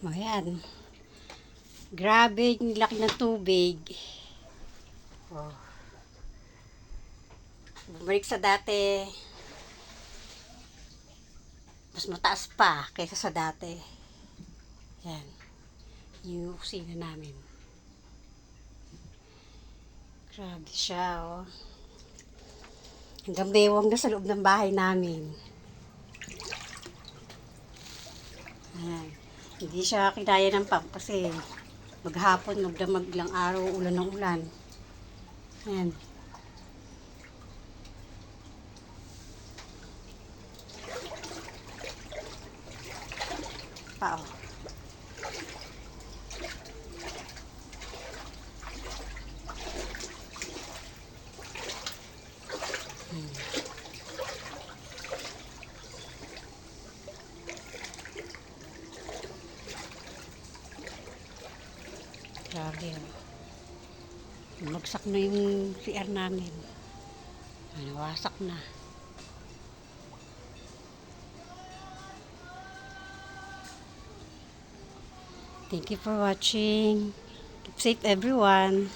Ayan. Grabe yung laki ng tubig. Oh. Bumalik sa dati. Mas mataas pa kaysa sa dati. Yan. Yung kusina namin. Grabe siya, oh. Hanggang bewang na sa loob ng bahay namin. Ayan. Hindi siya kinaya ng pump kasi maghapon, magdamag lang araw, ulan ng ulan. Ayan. Pao. Grabe, oh. Bumagsak na yung CR namin. Nawasak na. Thank you for watching. Keep safe, everyone.